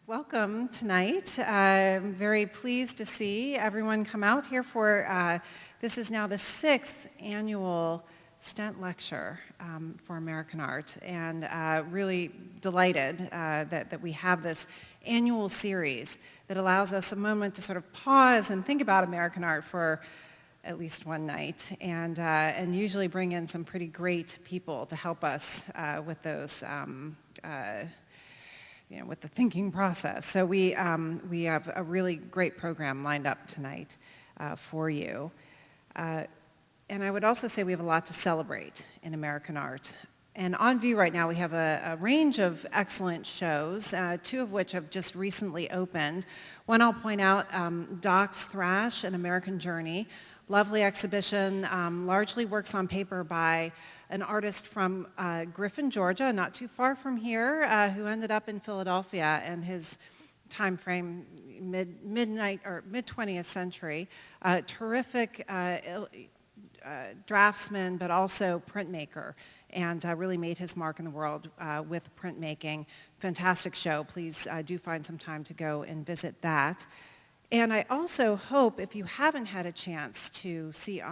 Welcome tonight. I'm very pleased to see everyone come out here for, this is now the 6th annual Stent Lecture for American Art, and really delighted that we have this annual series that allows us a moment to sort of pause and think about American art for at least one night, and usually bring in some pretty great people to help us with those with the thinking process. So we have a really great program lined up tonight for you. And I would also say we have a lot to celebrate in American art. And on view right now we have a range of excellent shows, two of which have just recently opened. One I'll point out, Doc's Thrash, An American Journey. Lovely exhibition, largely works on paper by an artist from Griffin, Georgia, not too far from here, who ended up in Philadelphia, and his time frame mid-20th century. Terrific draftsman, but also printmaker, and really made his mark in the world with printmaking. Fantastic show. Please do find some time to go and visit that. And I also hope, if you haven't had a chance to see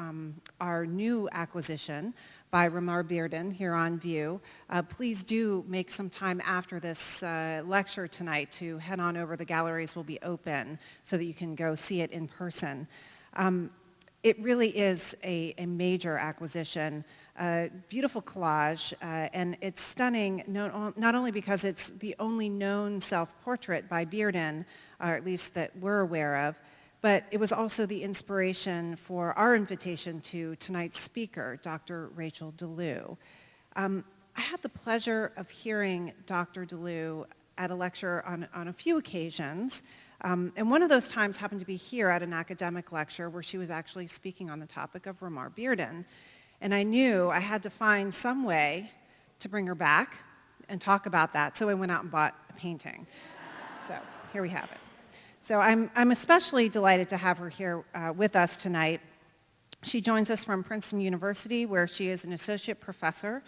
our new acquisition by Ramar Bearden here on view, please do make some time after this lecture tonight to head on over. The galleries will be open so that you can go see it in person. It really is a major acquisition, beautiful collage, and it's stunning not only because it's the only known self-portrait by Bearden, or at least that we're aware of, but it was also the inspiration for our invitation to tonight's speaker, Dr. Rachel DeLue. I had the pleasure of hearing Dr. DeLue at a lecture on a few occasions, and one of those times happened to be here at an academic lecture where she was actually speaking on the topic of Ramar Bearden. And I knew I had to find some way to bring her back and talk about that, so I went out and bought a painting. So here we have it. So I'm especially delighted to have her here with us tonight. She joins us from Princeton University, where she is an associate professor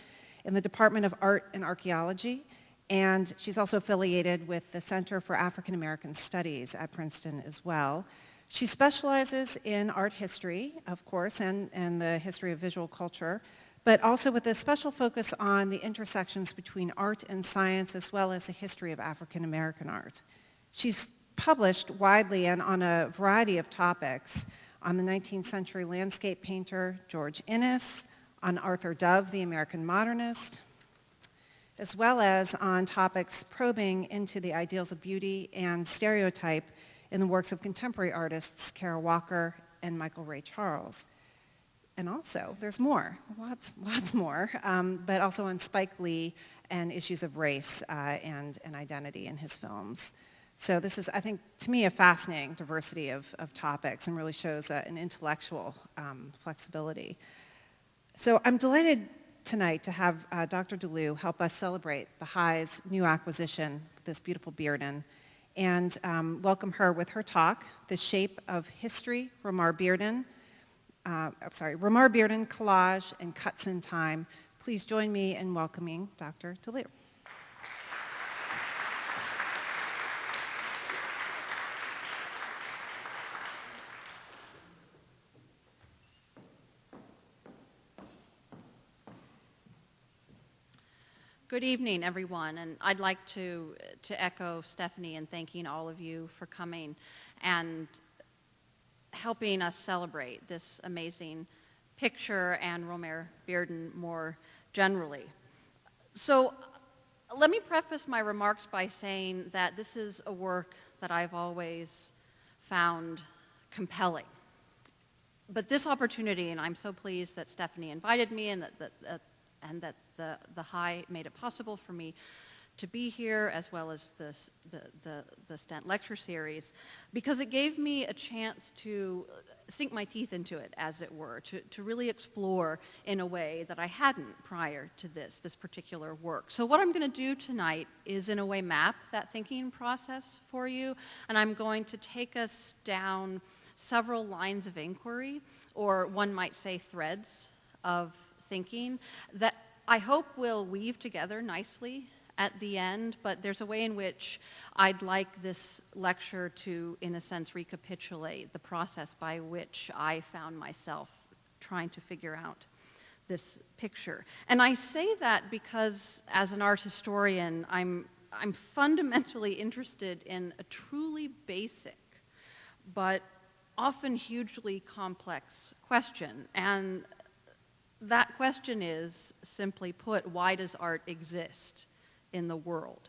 in the Department of Art and Archaeology, and she's also affiliated with the Center for African American Studies at Princeton as well. She specializes in art history, of course, and the history of visual culture, but also with a special focus on the intersections between art and science, as well as the history of African American art. She's published widely and on a variety of topics on the 19th century landscape painter George Inness, on Arthur Dove, the American modernist, as well as on topics probing into the ideals of beauty and stereotype in the works of contemporary artists Kara Walker and Michael Ray Charles. And also, there's more, lots more, but also on Spike Lee and issues of race and identity in his films. So this is, I think, to me, a fascinating diversity of topics, and really shows an intellectual flexibility. So I'm delighted tonight to have Dr. DeLue help us celebrate the High's new acquisition, this beautiful Bearden, and welcome her with her talk, The Shape of History, Ramar Bearden, Collage and Cuts in Time. Please join me in welcoming Dr. DeLue. Good evening, everyone, and I'd like to echo Stephanie in thanking all of you for coming and helping us celebrate this amazing picture and Ramar Bearden more generally. So let me preface my remarks by saying that this is a work that I've always found compelling. But this opportunity, and I'm so pleased that Stephanie invited me and that the High made it possible for me to be here, as well as the Stent Lecture Series, because it gave me a chance to sink my teeth into it, as it were, to really explore in a way that I hadn't prior to this particular work. So what I'm going to do tonight is, in a way, map that thinking process for you, and I'm going to take us down several lines of inquiry, or one might say threads of thinking, that I hope will weave together nicely at the end, but there's a way in which I'd like this lecture to, in a sense, recapitulate the process by which I found myself trying to figure out this picture. And I say that because, as an art historian, I'm fundamentally interested in a truly basic but often hugely complex question. And that question is, simply put, why does art exist in the world?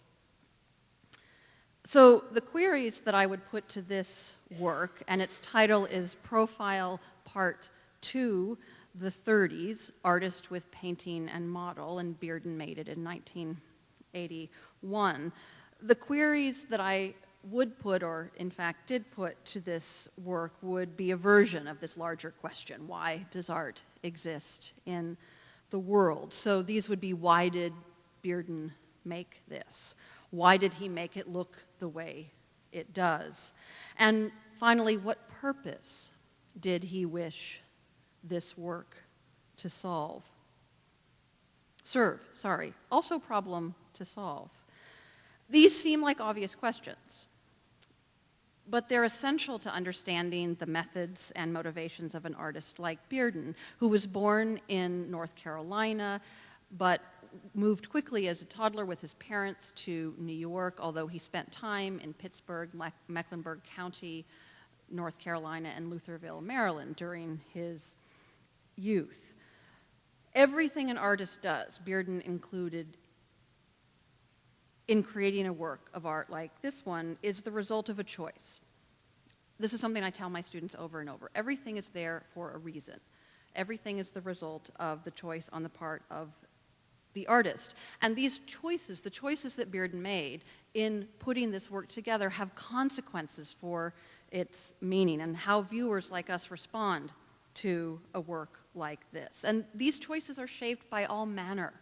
So the queries that I would put to this work, and its title is Profile Part 2, The 30s, Artist with Painting and Model, and Bearden made it in 1981. The queries that I would put, or in fact did put to this work, would be a version of this larger question: why does art exist in the world? So these would be, why did Bearden make this? Why did he make it look the way it does? And finally, what purpose did he wish this work to solve? Also problem to solve. These seem like obvious questions, but they're essential to understanding the methods and motivations of an artist like Bearden, who was born in North Carolina, but moved quickly as a toddler with his parents to New York, although he spent time in Pittsburgh, Mecklenburg County, North Carolina, and Lutherville, Maryland during his youth. Everything an artist does, Bearden included, in creating a work of art like this one, is the result of a choice. This is something I tell my students over and over. Everything is there for a reason. Everything is the result of the choice on the part of the artist. And these choices, the choices that Bearden made in putting this work together, have consequences for its meaning and how viewers like us respond to a work like this. And these choices are shaped by all manner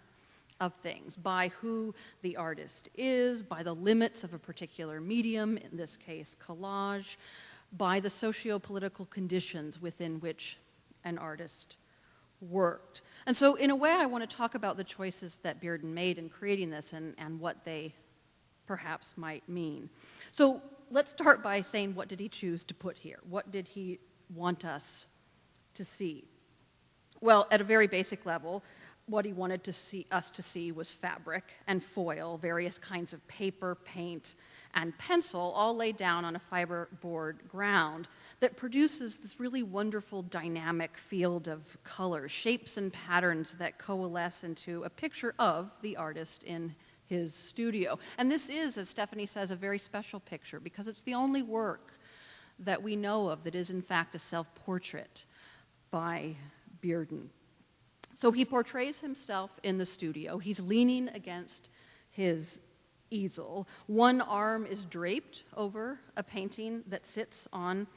of things, by who the artist is, by the limits of a particular medium, in this case collage, by the socio-political conditions within which an artist worked. And so in a way I want to talk about the choices that Bearden made in creating this and what they perhaps might mean. So let's start by saying, what did he choose to put here? What did he want us to see? Well, at a very basic level, what he wanted us to see was fabric and foil, various kinds of paper, paint, and pencil, all laid down on a fiberboard ground that produces this really wonderful dynamic field of colors, shapes and patterns that coalesce into a picture of the artist in his studio. And this is, as Stephanie says, a very special picture because it's the only work that we know of that is in fact a self-portrait by Bearden. So he portrays himself in the studio. He's leaning against his easel. One arm is draped over a painting that sits on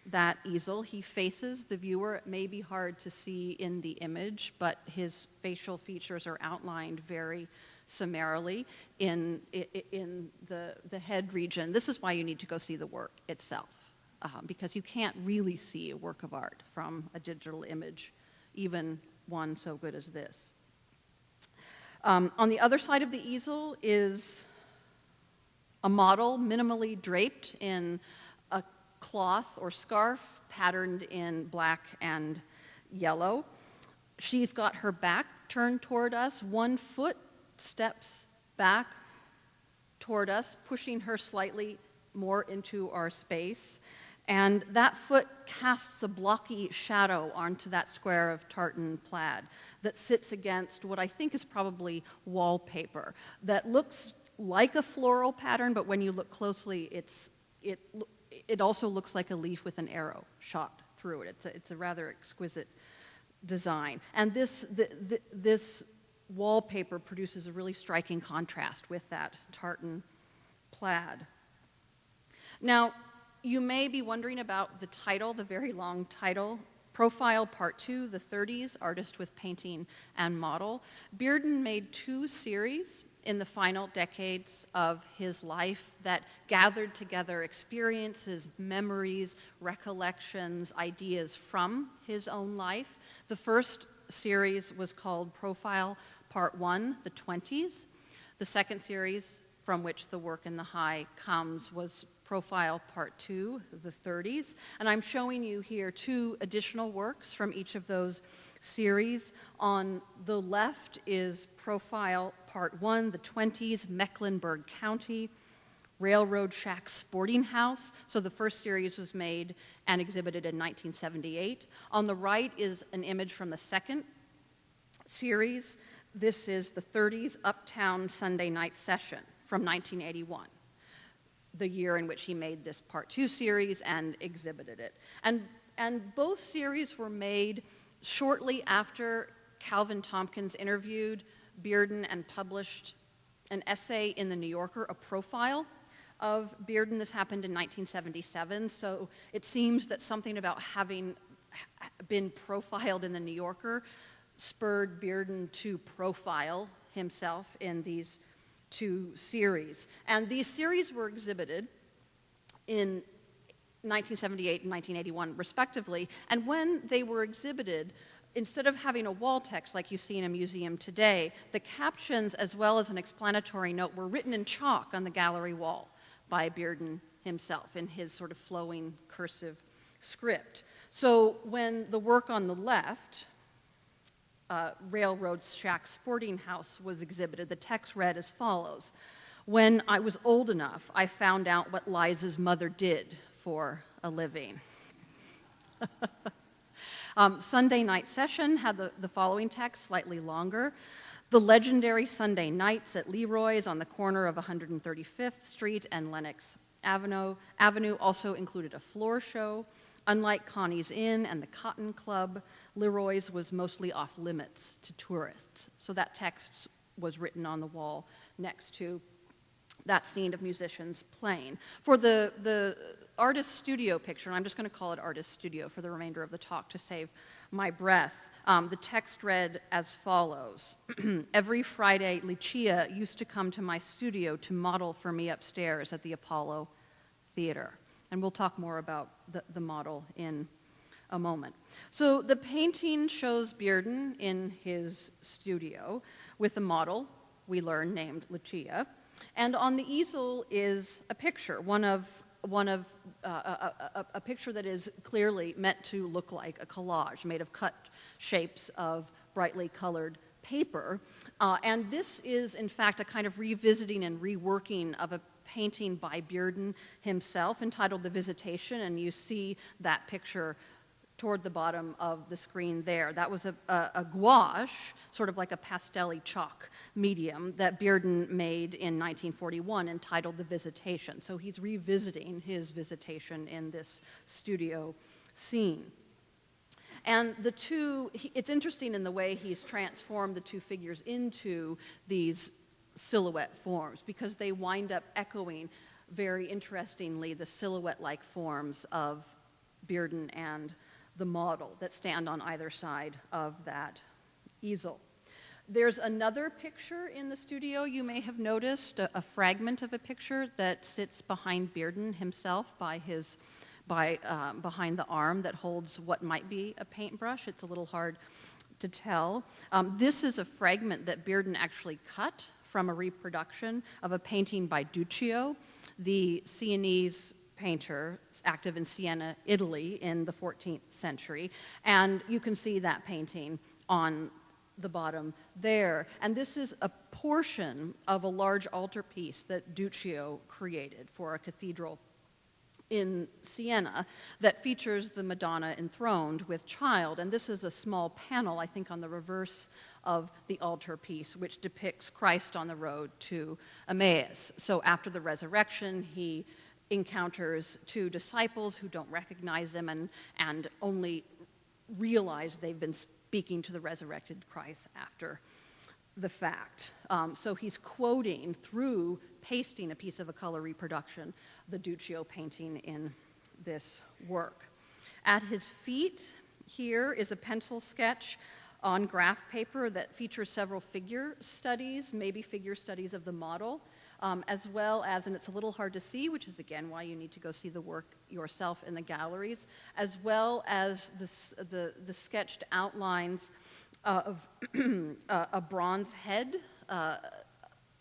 that easel. He faces the viewer. It may be hard to see in the image, but his facial features are outlined very summarily in the head region. This is why you need to go see the work itself, because you can't really see a work of art from a digital image, even one so good as this. On the other side of the easel is a model minimally draped in a cloth or scarf patterned in black and yellow. She's got her back turned toward us. One foot steps back toward us, pushing her slightly more into our space. And that foot casts a blocky shadow onto that square of tartan plaid that sits against what I think is probably wallpaper that looks like a floral pattern, but when you look closely, it also looks like a leaf with an arrow shot through it. It's a rather exquisite design. And this wallpaper produces a really striking contrast with that tartan plaid. Now, you may be wondering about the title, the very long title, Profile Part 2, The 30s, Artist with Painting and Model. Bearden made 2 series in the final decades of his life that gathered together experiences, memories, recollections, ideas from his own life. The first series was called Profile Part 1, The 20s. The second series from which the work in the high comes was Profile Part 2, the 30s. And I'm showing you here 2 additional works from each of those series. On the left is Profile Part 1, the 20s, Mecklenburg County, Railroad Shack Sporting House. So the first series was made and exhibited in 1978. On the right is an image from the second series. This is the 30s Uptown Sunday Night Session from 1981, the year in which he made this Part 2 series and exhibited it. And both series were made shortly after Calvin Tompkins interviewed Bearden and published an essay in The New Yorker, a profile of Bearden. This happened in 1977, so it seems that something about having been profiled in The New Yorker spurred Bearden to profile himself in these 2 series. And these series were exhibited in 1978 and 1981, respectively. And when they were exhibited, instead of having a wall text like you see in a museum today, the captions as well as an explanatory note were written in chalk on the gallery wall by Bearden himself in his sort of flowing cursive script. So when the work on the left, Railroad Shack Sporting House, was exhibited, the text read as follows: "When I was old enough, I found out what Liza's mother did for a living." Sunday Night Session had the following text, slightly longer. "The legendary Sunday nights at Leroy's on the corner of 135th Street and Lenox Avenue also included a floor show. Unlike Connie's Inn and the Cotton Club, Leroy's was mostly off limits to tourists." So that text was written on the wall next to that scene of musicians playing. For the artist studio picture, and I'm just going to call it artist studio for the remainder of the talk to save my breath, the text read as follows: "Every Friday, Lucia used to come to my studio to model for me upstairs at the Apollo Theater." And we'll talk more about the model in a moment. So the painting shows Bearden in his studio with a model, we learn, named Lucia. And on the easel is a picture, a picture that is clearly meant to look like a collage made of cut shapes of brightly colored paper. And this is, in fact, a kind of revisiting and reworking of a painting by Bearden himself entitled The Visitation, and you see that picture toward the bottom of the screen there. That was a gouache, sort of like a pastel-y chalk medium that Bearden made in 1941 entitled The Visitation. So he's revisiting his visitation in this studio scene. And it's interesting in the way he's transformed the 2 figures into these silhouette forms, because they wind up echoing very interestingly the silhouette-like forms of Bearden and the model that stand on either side of that easel. There's another picture in the studio you may have noticed, a fragment of a picture that sits behind Bearden himself behind the arm that holds what might be a paintbrush. It's a little hard to tell. This is a fragment that Bearden actually cut from a reproduction of a painting by Duccio, the Sienese painter active in Siena, Italy in the 14th century. And you can see that painting on the bottom there. And this is a portion of a large altarpiece that Duccio created for a cathedral in Siena that features the Madonna enthroned with child. And this is a small panel, I think, on the reverse of the altarpiece, which depicts Christ on the road to Emmaus. So after the resurrection, he encounters 2 disciples who don't recognize him and only realize they've been speaking to the resurrected Christ after the fact. So he's quoting through pasting a piece of a color reproduction, the Duccio painting in this work. At his feet here is a pencil sketch on graph paper that features several figure studies, maybe figure studies of the model, as well as, and it's a little hard to see, which is again why you need to go see the work yourself in the galleries, as well as the sketched outlines of a bronze head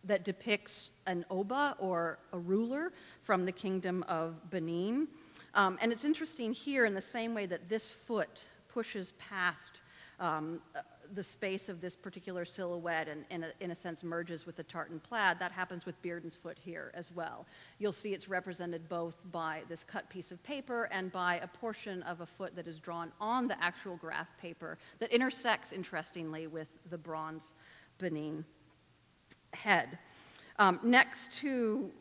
that depicts an oba, or a ruler, from the kingdom of Benin. And it's interesting here, in the same way that this foot pushes past the space of this particular silhouette and in a sense merges with the tartan plaid, that happens with Bearden's foot here as well. You'll see it's represented both by this cut piece of paper and by a portion of a foot that is drawn on the actual graph paper that intersects, interestingly, with the bronze Benin head. Next to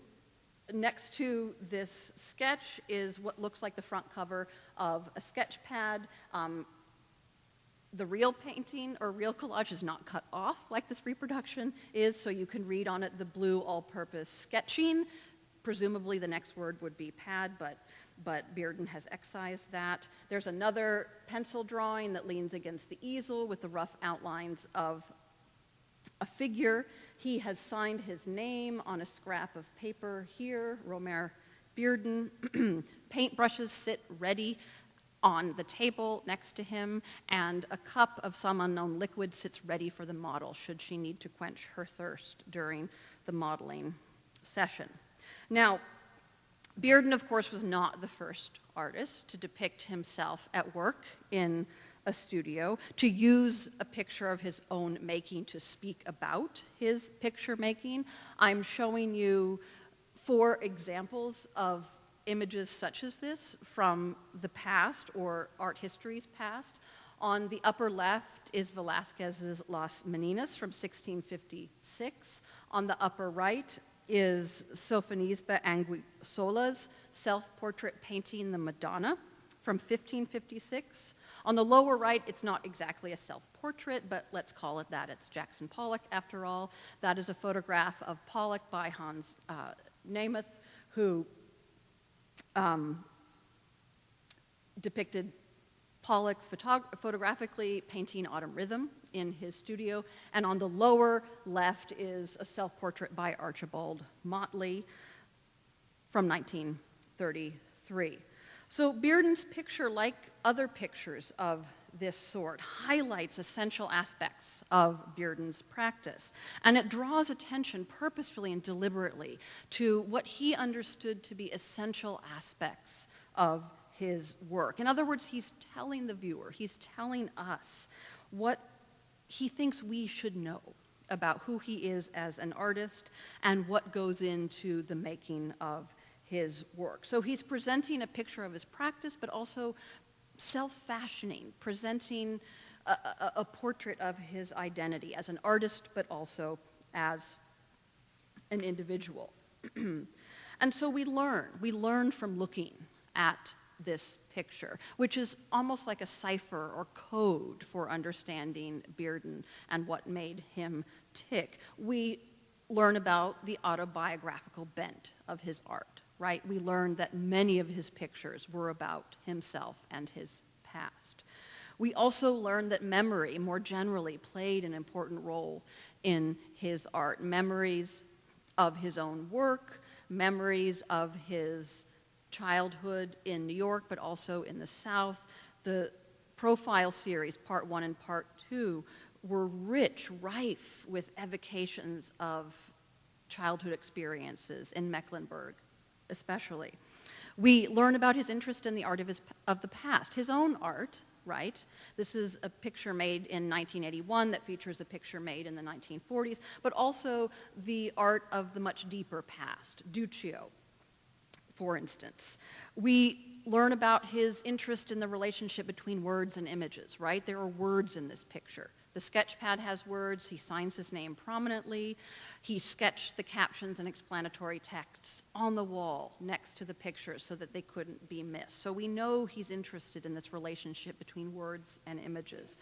this sketch is what looks like the front cover of a sketch pad. The real painting or real collage is not cut off like this reproduction is, so you can read on it the blue all-purpose sketching. Presumably the next word would be pad, but Bearden has excised that. There's another pencil drawing that leans against the easel with the rough outlines of a figure. He has signed his name on a scrap of paper here, Romer Bearden. Paintbrushes sit ready on the table next to him, and a cup of some unknown liquid sits ready for the model should she need to quench her thirst during the modeling session. Now, Bearden, of course, was not the first artist to depict himself at work in a studio, to use a picture of his own making to speak about his picture making. I'm showing you 4 examples of images such as this from the past, or art history's past. On the upper left is Velázquez's Las Meninas from 1656. On the upper right is Sofonisba Anguissola's self-portrait painting The Madonna from 1556. On the lower right, it's not exactly a self-portrait, but let's call it that. It's Jackson Pollock, after all. That is a photograph of Pollock by Hans Nemeth, who depicted Pollock photographically painting Autumn Rhythm in his studio. And on the lower left is a self-portrait by Archibald Motley from 1933. So Bearden's picture, like other pictures of this sort, highlights essential aspects of Bearden's practice. And it draws attention purposefully and deliberately to what he understood to be essential aspects of his work. In other words, he's telling the viewer, he's telling us what he thinks we should know about who he is as an artist and what goes into the making of his work. So he's presenting a picture of his practice, but also self-fashioning, presenting a portrait of his identity as an artist, but also as an individual. And so we learn from looking at this picture, which is almost like a cipher or code for understanding Bearden and what made him tick. We learn about the autobiographical bent of his art, right? We learned that many of his pictures were about himself and his past. We also learned that memory, more generally, played an important role in his art. Memories of his own work, memories of his childhood in New York, but also in the South. The profile series, Part 1 and Part 2, were rich, rife with evocations of childhood experiences in Mecklenburg, especially. We learn about his interest in the art of the past, his own art, right? This is a picture made in 1981 that features a picture made in the 1940s, but also the art of the much deeper past, Duccio, for instance. We learn about his interest in the relationship between words and images, right? There are words in this picture. The sketch pad has words. He signs his name prominently. He sketched the captions and explanatory texts on the wall next to the pictures so that they couldn't be missed. So we know he's interested in this relationship between words and images.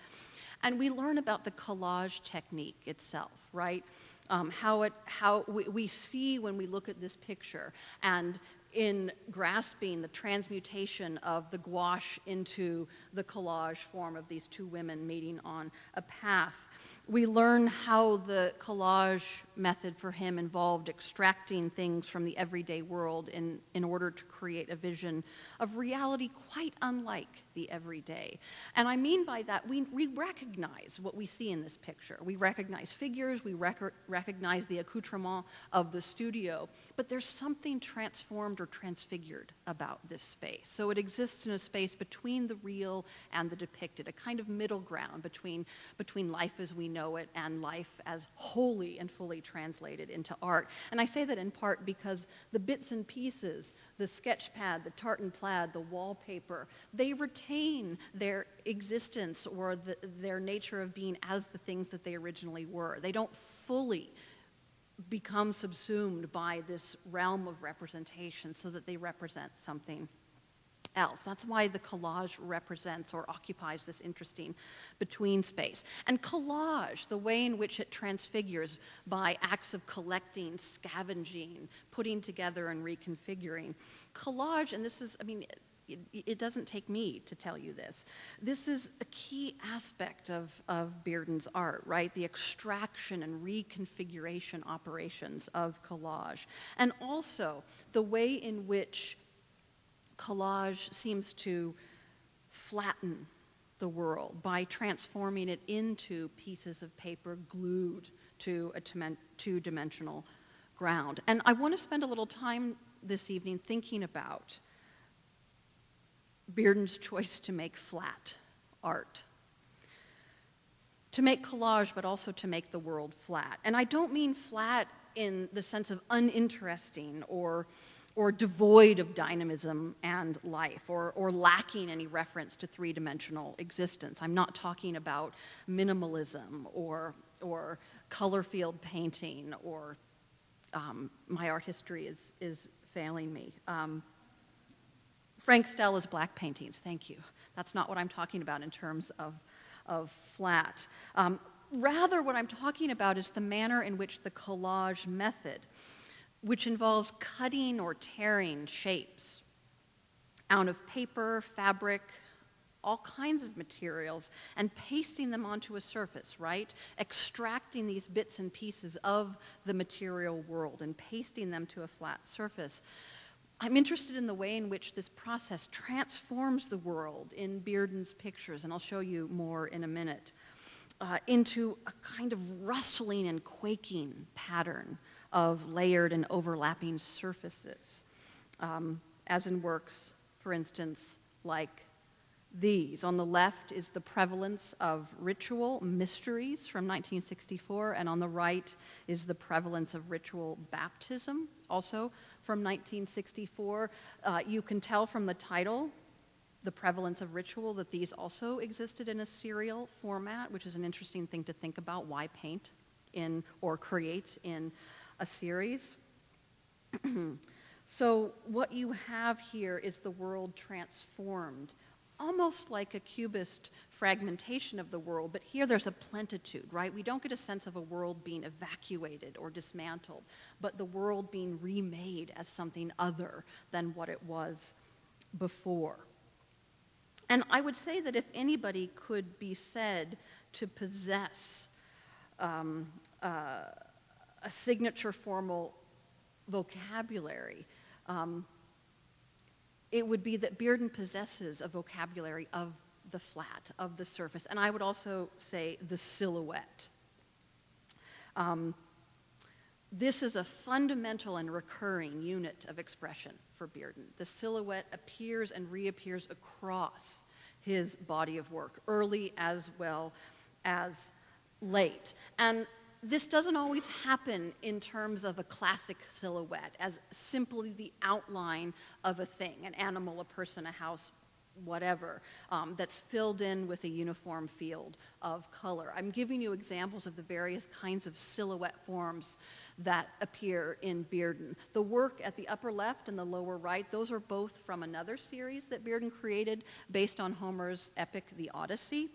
And we learn about the collage technique itself, right? How we see when we look at this picture, and in grasping the transmutation of the gouache into the collage form of these two women meeting on a path. We learn how the collage method for him involved extracting things from the everyday world in order to create a vision of reality quite unlike the everyday. And I mean by that, we recognize what we see in this picture. We recognize figures, we recognize the accoutrement of the studio, but there's something transformed or transfigured about this space. So it exists in a space between the real and the depicted, a kind of middle ground between life as we know it and life as wholly and fully translated into art. And I say that in part because the bits and pieces, the sketch pad, the tartan plaid, the wallpaper, they retain their existence or their nature of being as the things that they originally were. They don't fully become subsumed by this realm of representation so that they represent something else. That's why the collage represents or occupies this interesting between space. And collage, the way in which it transfigures by acts of collecting, scavenging, putting together and reconfiguring. Collage, and this is, I mean, it doesn't take me to tell you this. This is a key aspect of Bearden's art, right? The extraction and reconfiguration operations of collage. And also the way in which collage seems to flatten the world by transforming it into pieces of paper glued to a two-dimensional ground. And I want to spend a little time this evening thinking about Bearden's choice to make flat art. To make collage, but also to make the world flat. And I don't mean flat in the sense of uninteresting or devoid of dynamism and life, or lacking any reference to three-dimensional existence. I'm not talking about minimalism or color field painting or my art history is failing me. Frank Stella's black paintings, thank you. That's not what I'm talking about in terms of flat. Rather, what I'm talking about is the manner in which the collage method, which involves cutting or tearing shapes out of paper, fabric, all kinds of materials, and pasting them onto a surface, right? Extracting these bits and pieces of the material world and pasting them to a flat surface. I'm interested in the way in which this process transforms the world in Bearden's pictures, and I'll show you more in a minute, into a kind of rustling and quaking pattern of layered and overlapping surfaces, as in works, for instance, like these. On the left is The Prevalence of Ritual Mysteries from 1964, and on the right is The Prevalence of Ritual Baptism, also from 1964. You can tell from the title, The Prevalence of Ritual, that these also existed in a serial format, which is an interesting thing to think about. Why paint in or create in a series? So what you have here is the world transformed, almost like a cubist fragmentation of the world, but here there's a plentitude, right? We don't get a sense of a world being evacuated or dismantled, but the world being remade as something other than what it was before. And I would say that if anybody could be said to possess a signature formal vocabulary, it would be that Bearden possesses a vocabulary of the flat, of the surface, and I would also say the silhouette. This is a fundamental and recurring unit of expression for Bearden. The silhouette appears and reappears across his body of work, early as well as late. And this doesn't always happen in terms of a classic silhouette, as simply the outline of a thing, an animal, a person, a house, whatever, that's filled in with a uniform field of color. I'm giving you examples of the various kinds of silhouette forms that appear in Bearden. The work at the upper left and the lower right, those are both from another series that Bearden created based on Homer's epic, The Odyssey.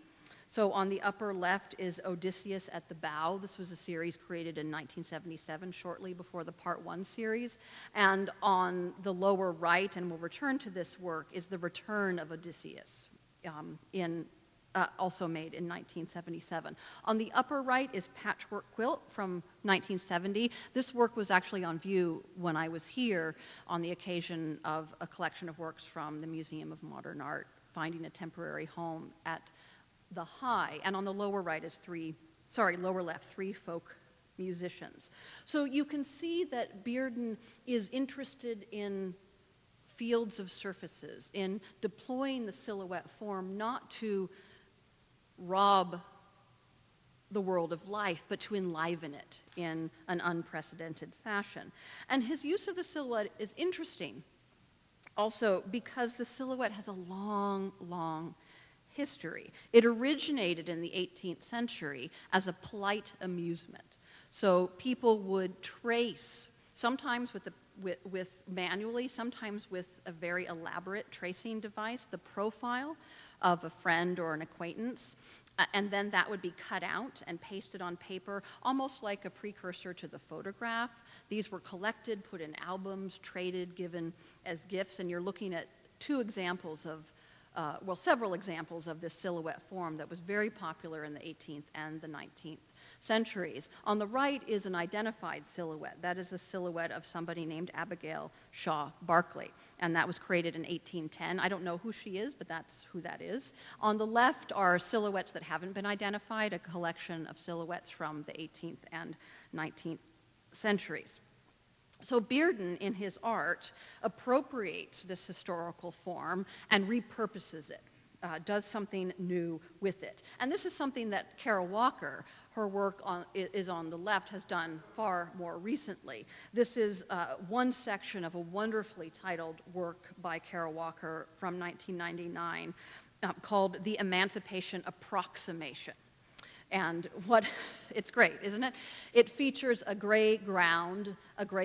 So on the upper left is Odysseus at the Bow. This was a series created in 1977, shortly before the Part 1 series. And on the lower right, and we'll return to this work, is The Return of Odysseus in also made in 1977. On the upper right is Patchwork Quilt from 1970. This work was actually on view when I was here on the occasion of a collection of works from the Museum of Modern Art, finding a temporary home at the High. And on the lower right is lower left, three folk musicians. So you can see that Bearden is interested in fields of surfaces, in deploying the silhouette form not to rob the world of life, but to enliven it in an unprecedented fashion. And his use of the silhouette is interesting also because the silhouette has a long, long history. It originated in the 18th century as a polite amusement. So people would trace, sometimes with manually, sometimes with a very elaborate tracing device, the profile of a friend or an acquaintance, and then that would be cut out and pasted on paper, almost like a precursor to the photograph. These were collected, put in albums, traded, given as gifts, and you're looking at several examples of this silhouette form that was very popular in the 18th and the 19th centuries. On the right is an identified silhouette. That is the silhouette of somebody named Abigail Shaw Barclay, and that was created in 1810. I don't know who she is, but that's who that is. On the left are silhouettes that haven't been identified, a collection of silhouettes from the 18th and 19th centuries. So Bearden, in his art, appropriates this historical form and repurposes it, does something new with it. And this is something that Carol Walker, her work is on the left, has done far more recently. This is one section of a wonderfully titled work by Carol Walker from 1999 called The Emancipation Approximation. And it's great, isn't it? It features a gray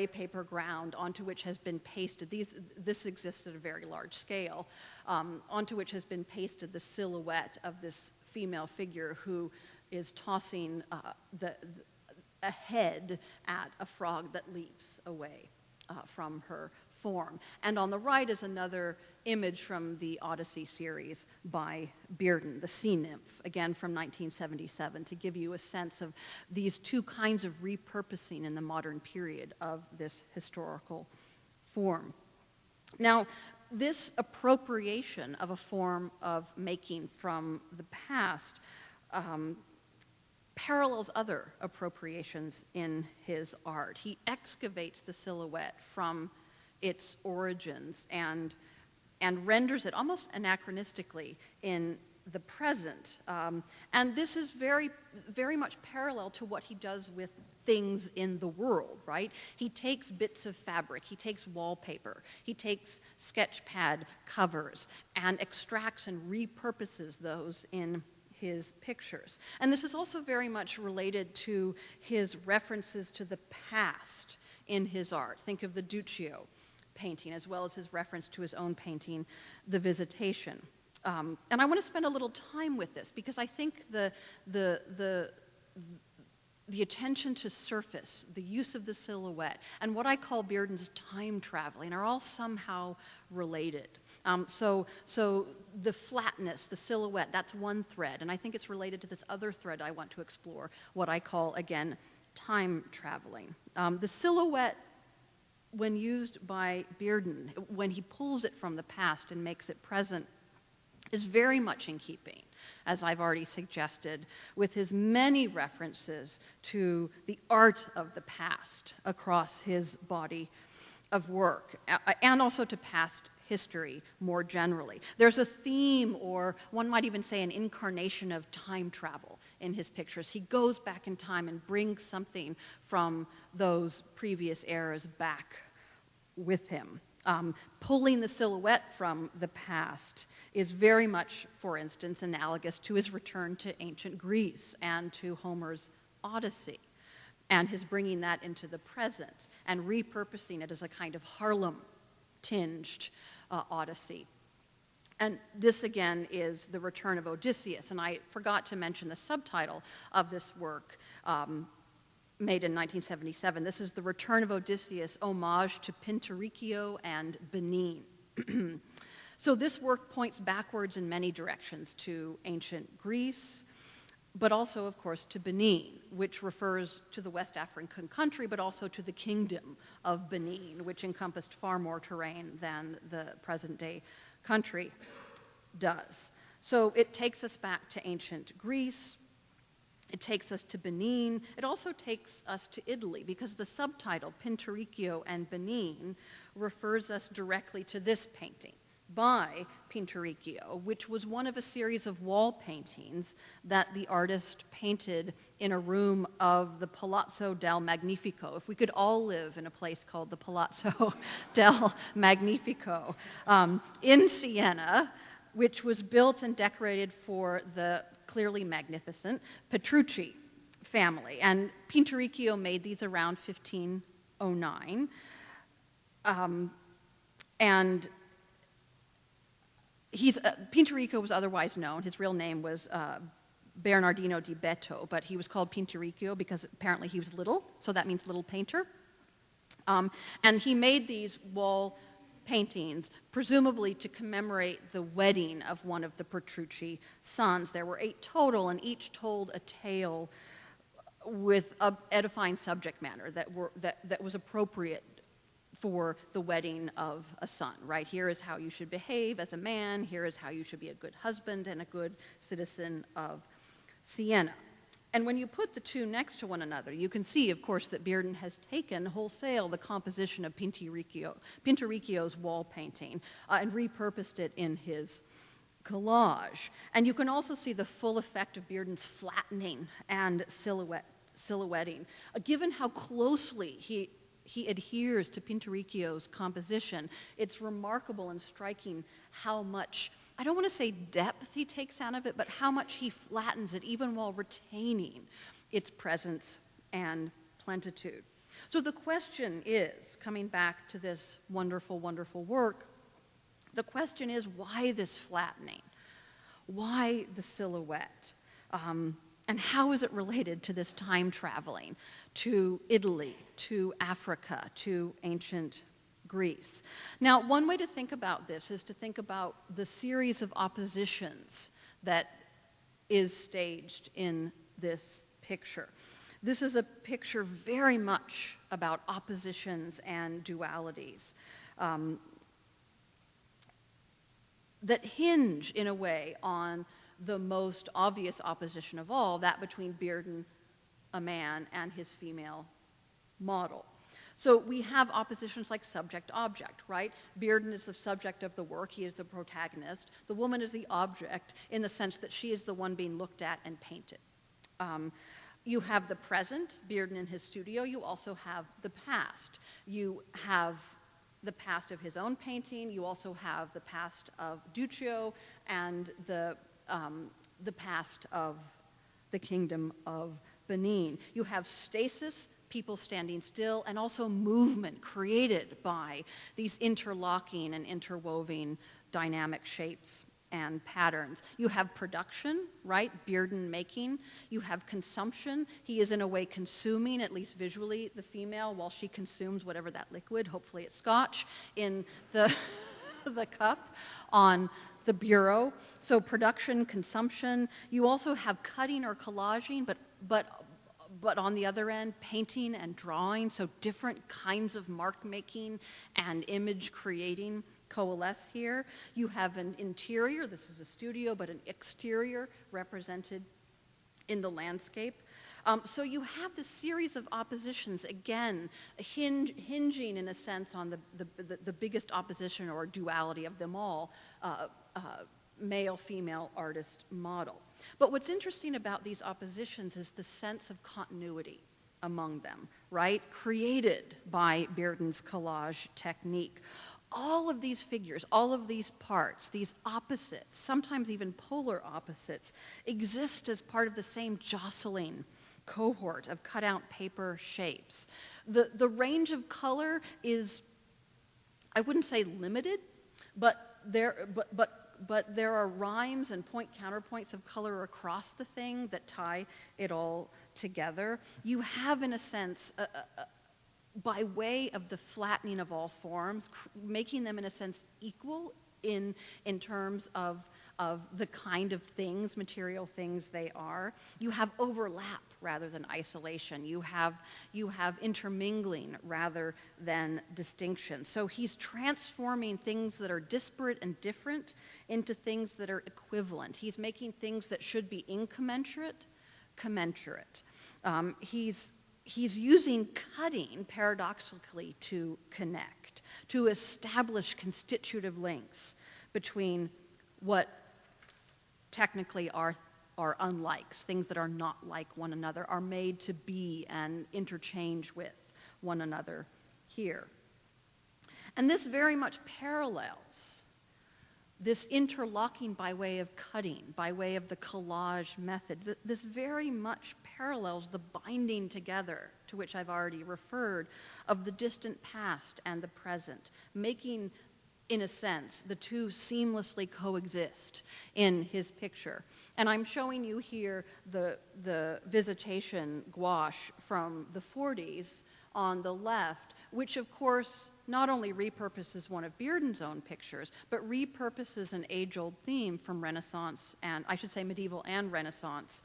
paper ground onto which has been pasted, this exists at a very large scale, onto which has been pasted the silhouette of this female figure who is tossing a head at a frog that leaps away from her form. And on the right is another image from the Odyssey series by Bearden, the Sea Nymph, again from 1977, to give you a sense of these two kinds of repurposing in the modern period of this historical form. Now, this appropriation of a form of making from the past parallels other appropriations in his art. He excavates the silhouette from its origins and renders it almost anachronistically in the present. And this is very, very much parallel to what he does with things in the world, right? He takes bits of fabric, he takes wallpaper, he takes sketch pad covers and extracts and repurposes those in his pictures. And this is also very much related to his references to the past in his art. Think of the Duccio painting, as well as his reference to his own painting, The Visitation. And I want to spend a little time with this because I think the attention to surface, the use of the silhouette, and what I call Bearden's time traveling are all somehow related. So the flatness, the silhouette, that's one thread, and I think it's related to this other thread I want to explore, what I call, again, time traveling. The silhouette, when used by Bearden, when he pulls it from the past and makes it present, is very much in keeping, as I've already suggested, with his many references to the art of the past across his body of work, and also to past history more generally. There's a theme, or one might even say an incarnation of time travel in his pictures. He goes back in time and brings something from those previous eras back with him. Pulling the silhouette from the past is very much, for instance, analogous to his return to ancient Greece and to Homer's Odyssey, and his bringing that into the present and repurposing it as a kind of Harlem-tinged Odyssey. And this, again, is The Return of Odysseus, and I forgot to mention the subtitle of this work, made in 1977. This is The Return of Odysseus, Homage to Pinturicchio and Benin. So this work points backwards in many directions to ancient Greece, but also, of course, to Benin, which refers to the West African country, but also to the kingdom of Benin, which encompassed far more terrain than the present-day country does. So it takes us back to ancient Greece. It takes us to Benin. It also takes us to Italy, because the subtitle, Pinturicchio and Benin, refers us directly to this painting by Pinturicchio, which was one of a series of wall paintings that the artist painted in a room of the Palazzo del Magnifico. If we could all live in a place called the Palazzo del Magnifico in Siena, which was built and decorated for the clearly magnificent Petrucci family. And Pinturicchio made these around 1509. And Pinturicchio was otherwise known. His real name was Bernardino di Beto, but he was called Pinturicchio because apparently he was little, so that means little painter. And he made these wall paintings, presumably to commemorate the wedding of one of the Petrucci sons. There were 8 total, and each told a tale with an edifying subject matter that was appropriate for the wedding of a son, right? Here is how you should behave as a man. Here is how you should be a good husband and a good citizen of Siena. And when you put the two next to one another, you can see, of course, that Bearden has taken wholesale the composition of Pinturicchio's wall painting and repurposed it in his collage. And you can also see the full effect of Bearden's flattening and silhouetting. Given how closely he adheres to Pinturicchio's composition, it's remarkable and striking how much, I don't want to say depth he takes out of it, but how much he flattens it even while retaining its presence and plenitude. So the question is, coming back to this wonderful, wonderful work, the question is, why this flattening? Why the silhouette? And how is it related to this time traveling, to Italy, to Africa, to ancient Greece? Now, one way to think about this is to think about the series of oppositions that is staged in this picture. This is a picture very much about oppositions and dualities that hinge, in a way, on the most obvious opposition of all, that between Bearden, a man, and his female model. So we have oppositions like subject-object, right? Bearden is the subject of the work. He is the protagonist. The woman is the object in the sense that she is the one being looked at and painted. You have the present, Bearden in his studio. You also have the past. You have the past of his own painting. You also have the past of Duccio and the past of the kingdom of Benin. You have stasis, people standing still, and also movement created by these interlocking and interwoven dynamic shapes and patterns. You have production, right? Bearden making. You have consumption. He is in a way consuming, at least visually, the female while she consumes whatever that liquid, hopefully it's scotch, in the, the cup on the bureau. So production, consumption. You also have cutting or collaging, but on the other end, painting and drawing, so different kinds of mark making and image creating coalesce here. You have an interior, this is a studio, but an exterior represented in the landscape. So you have this series of oppositions, again, hinging in a sense on the biggest opposition or duality of them all, male-female artist model. But what's interesting about these oppositions is the sense of continuity among them, right? Created by Bearden's collage technique. All of these figures, all of these parts, these opposites, sometimes even polar opposites, exist as part of the same jostling cohort of cutout paper shapes. The range of color is, I wouldn't say limited, but there are rhymes and point-counterpoints of color across the thing that tie it all together. You have, in a sense, by way of the flattening of all forms, making them, in a sense, equal in terms of the kind of things, material things they are. You have overlap rather than isolation. You have intermingling rather than distinction. So he's transforming things that are disparate and different into things that are equivalent. He's making things that should be incommensurate, commensurate. He's using cutting, paradoxically, to connect, to establish constitutive links between what technically are unlikes, things that are not like one another, are made to be and interchange with one another here. And this very much parallels this interlocking by way of cutting, by way of the collage method. This very much parallels the binding together, to which I've already referred, of the distant past and the present, making, in a sense, the two seamlessly coexist in his picture. And I'm showing you here the Visitation gouache from the 40s on the left, which of course not only repurposes one of Bearden's own pictures, but repurposes an age-old theme from Renaissance, and I should say medieval and Renaissance